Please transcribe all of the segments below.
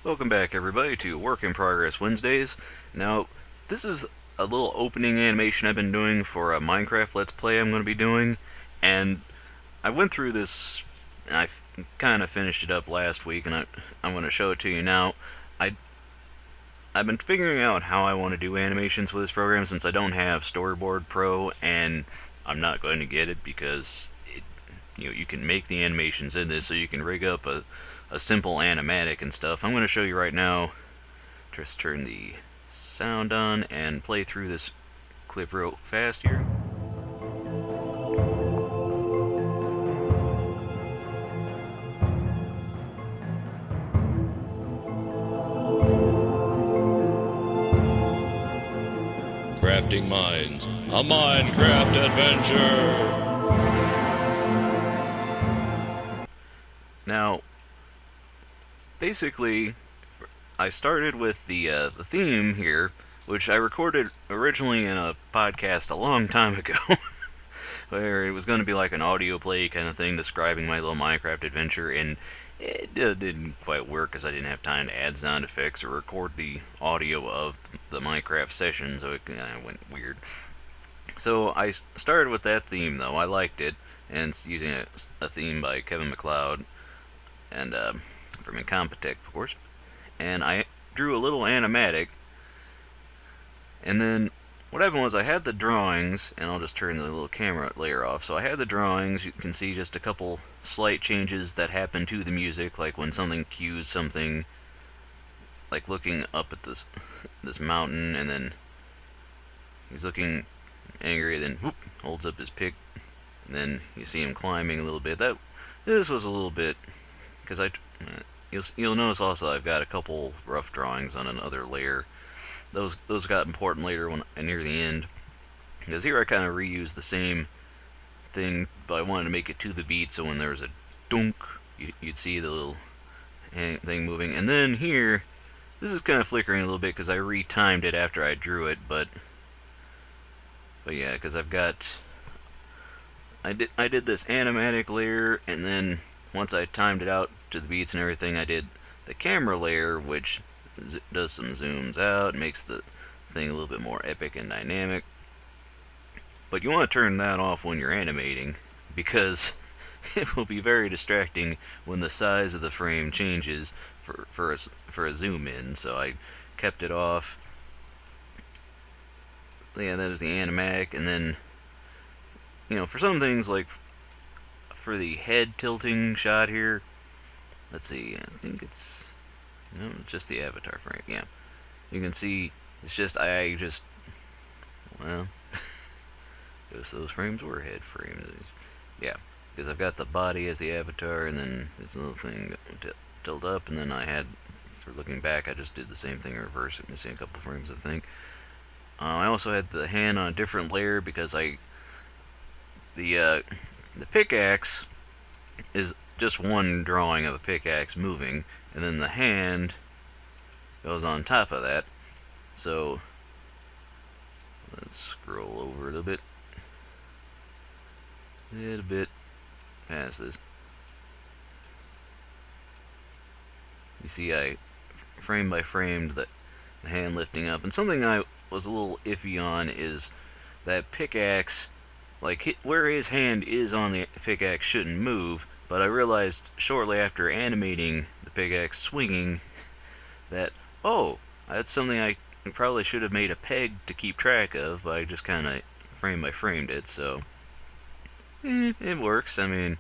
Welcome back, everybody, to Work in Progress Wednesdays. Now, this is a little opening animation I've been doing for a Minecraft Let's Play I'm going to be doing, and I went through this, and I kind of finished it up last week, and I'm going to show it to you now. I've been figuring out how I want to do animations with this program since I don't have Storyboard Pro, and I'm not going to get it because you can make the animations in this, so you can rig up a simple animatic and stuff. I'm going to show you right now. Just turn the sound on and play through this clip real fast here. Crafting Minds, a Minecraft adventure! Now, basically, I started with the theme here, which I recorded originally in a podcast a long time ago, where it was going to be like an audio play kind of thing describing my little Minecraft adventure, and it didn't quite work because I didn't have time to add sound effects or record the audio of the Minecraft session, so it kind of went weird. So I started with that theme, though. I liked it, and it's using a theme by Kevin MacLeod, and from Incompetech, of course. And I drew a little animatic, and then what happened was I had the drawings, and I'll just turn the little camera layer off. So I had the drawings. You can see just a couple slight changes that happen to the music, like when something cues something, like looking up at this mountain, and then he's looking angry, then whoop, holds up his pick, and then you see him climbing a little bit. This was a little bit, because you'll notice also I've got a couple rough drawings on another layer. Those got important later when near the end, because here I kind of reused the same thing, but I wanted to make it to the beat, so when there was a dunk, you'd see the little thing moving. And then here, this is kind of flickering a little bit because I retimed it after I drew it, but yeah, because I did this animatic layer, and then once I timed it out to the beats and everything, I did the camera layer, which does some zooms out, makes the thing a little bit more epic and dynamic. But you want to turn that off when you're animating, because it will be very distracting when the size of the frame changes for a zoom in. So I kept it off. Yeah, that was the animatic, and then for some things, like for the head tilting shot here, let's see, I think it's just the avatar frame. Yeah, you can see it's just well, those frames were head frames. Yeah, because I've got the body as the avatar, and then this little thing tilt up, and then I had, for looking back, I just did the same thing in reverse, missing a couple frames, I think. I also had the hand on a different layer because the pickaxe is just one drawing of a pickaxe moving, and then the hand goes on top of that. So let's scroll over a little bit past this. You see, I frame by framed the hand lifting up, and something I was a little iffy on is that pickaxe, like where his hand is on the pickaxe shouldn't move, but I realized shortly after animating the pickaxe swinging that, oh, that's something I probably should have made a peg to keep track of, but I just kind of frame by framed it, so it works. I mean,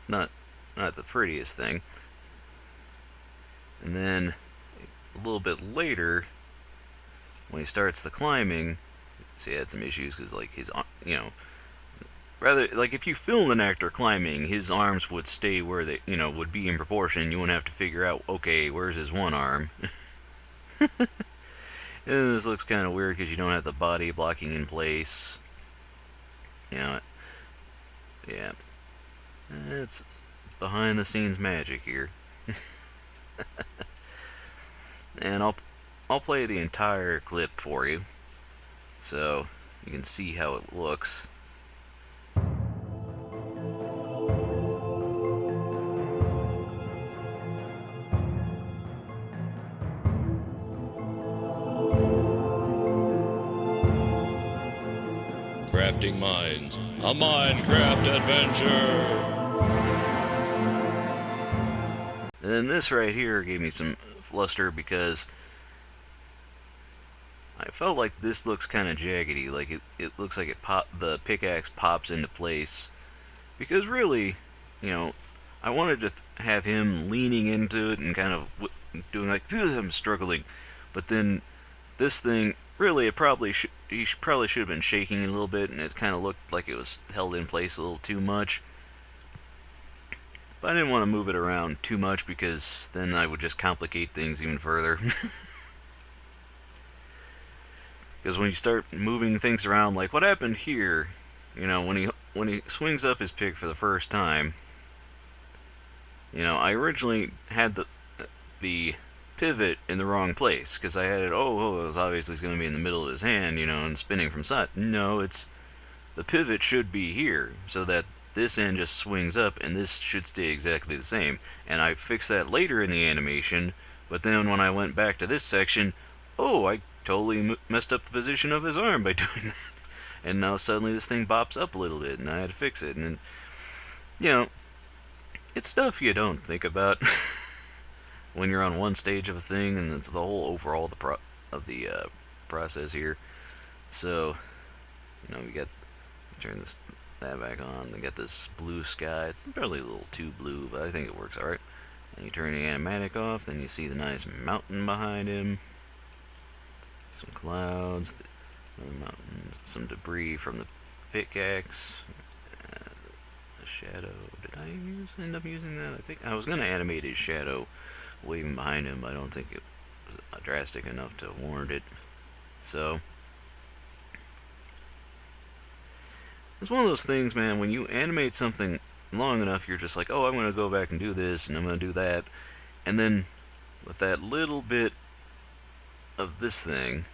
not the prettiest thing. And then a little bit later, when he starts the climbing, see, I had some issues because, like, his, rather, like, if you filmed an actor climbing, his arms would stay where they, would be in proportion. You wouldn't have to figure out, okay, where's his one arm? And this looks kind of weird because you don't have the body blocking in place. Yeah. It's behind the scenes magic here. And I'll play the entire clip for you, so you can see how it looks. Crafting Minds, a Minecraft adventure. And then this right here gave me some fluster because I felt like this looks kind of jaggedy, like it looks like the pickaxe pops into place. Because really, I wanted to have him leaning into it and kind of doing like, I'm struggling. But then this thing, really, he probably should have been shaking a little bit, and it kind of looked like it was held in place a little too much. But I didn't want to move it around too much because then I would just complicate things even further. Because when you start moving things around, like what happened here, when he swings up his pick for the first time, I originally had the pivot in the wrong place because I had it. It was obviously going to be in the middle of his hand, and spinning from side. No, the pivot should be here so that this end just swings up and this should stay exactly the same. And I fixed that later in the animation, but then when I went back to this section, I totally messed up the position of his arm by doing that. And now suddenly this thing bops up a little bit and I had to fix it. And, it's stuff you don't think about when you're on one stage of a thing, and it's the whole overall of the process here. So, we got turn that back on. We got this blue sky. It's probably a little too blue, but I think it works alright. And you turn the animatic off, then you see the nice mountain behind him. Some clouds, mountains, some debris from the pickaxe. The shadow. Did I end up using that? I think I was going to animate his shadow waving behind him, but I don't think it was drastic enough to warrant it. So, it's one of those things, man, when you animate something long enough, you're just like, I'm going to go back and do this, and I'm going to do that. And then, with that little bit of this thing,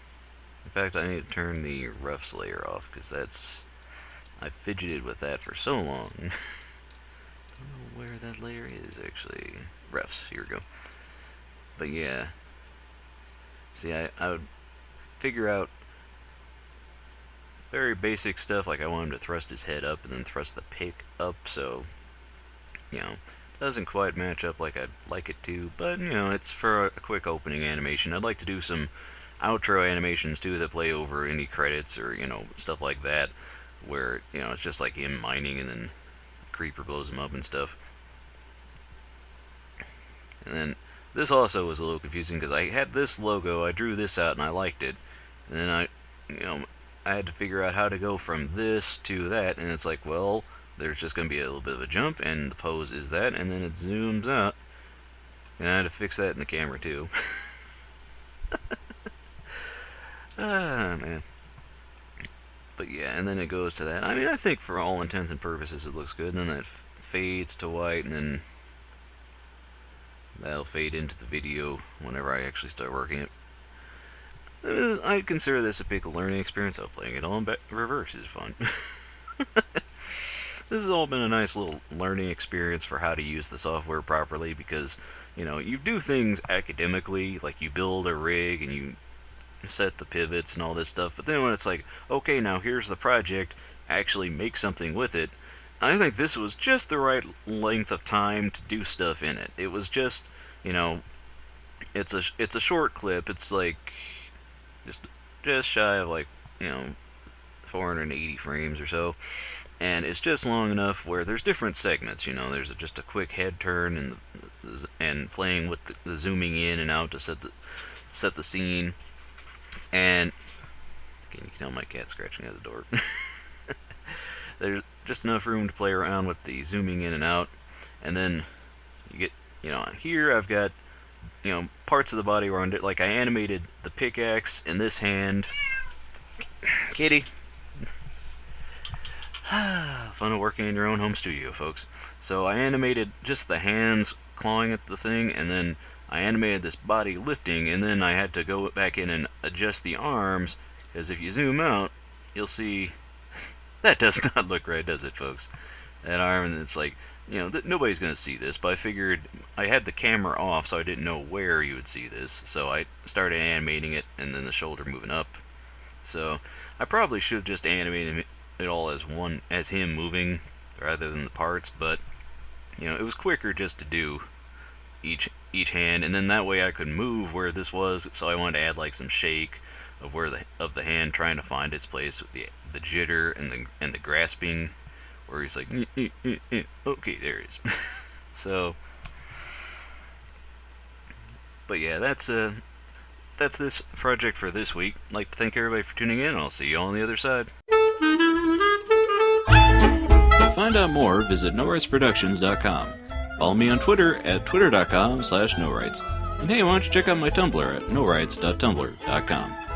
in fact, I need to turn the roughs layer off, because I fidgeted with that for so long. I don't know where that layer is, actually. Roughs, here we go. But yeah. See, I would figure out very basic stuff, like I want him to thrust his head up and then thrust the pick up, so, doesn't quite match up like I'd like it to, but, it's for a quick opening animation. I'd like to do some outro animations, too, that play over any credits or, stuff like that, where, it's just like him mining and then the creeper blows him up and stuff. And then this also was a little confusing because I had this logo, I drew this out and I liked it, and then I had to figure out how to go from this to that, and it's like, well, there's just going to be a little bit of a jump, and the pose is that, and then it zooms out, and I had to fix that in the camera too. Man. But yeah, and then it goes to that. I mean, I think for all intents and purposes it looks good, and then that fades to white, and then that'll fade into the video whenever I actually start working it. I consider this a big learning experience. Playing it all in reverse is fun. This has all been a nice little learning experience for how to use the software properly, because, you do things academically, like you build a rig and you set the pivots and all this stuff, but then when it's like, okay, now here's the project, actually make something with it, I think this was just the right length of time to do stuff in it. It was just, it's a short clip. It's like just shy of like 480 frames or so, and it's just long enough where there's different segments. There's just a quick head turn and playing with the zooming in and out to set the scene, and you can tell my cat scratching at the door. There's just enough room to play around with the zooming in and out, and then you get, here I've got, parts of the body where I animated the pickaxe in this hand. Kitty. Fun of working in your own home studio, folks. So I animated just the hands clawing at the thing, and then I animated this body lifting, and then I had to go back in and adjust the arms, because if you zoom out, you'll see that does not look right, does it, folks? That arm, and it's like, nobody's going to see this, but I figured I had the camera off, so I didn't know where you would see this, so I started animating it, and then the shoulder moving up. So I probably should have just animated it all as him moving rather than the parts, but it was quicker just to do each hand, and then that way I could move where this was. So I wanted to add like some shake of the hand trying to find its place with the jitter and the grasping, where he's like, okay, there it is. So, but yeah, that's this project for this week. I'd like to thank everybody for tuning in, and I'll see you all on the other side. To find out more, visit NoRightsProductions.com. Follow me on Twitter at twitter.com/NoRights. And hey, why don't you check out my Tumblr at norights.tumblr.com.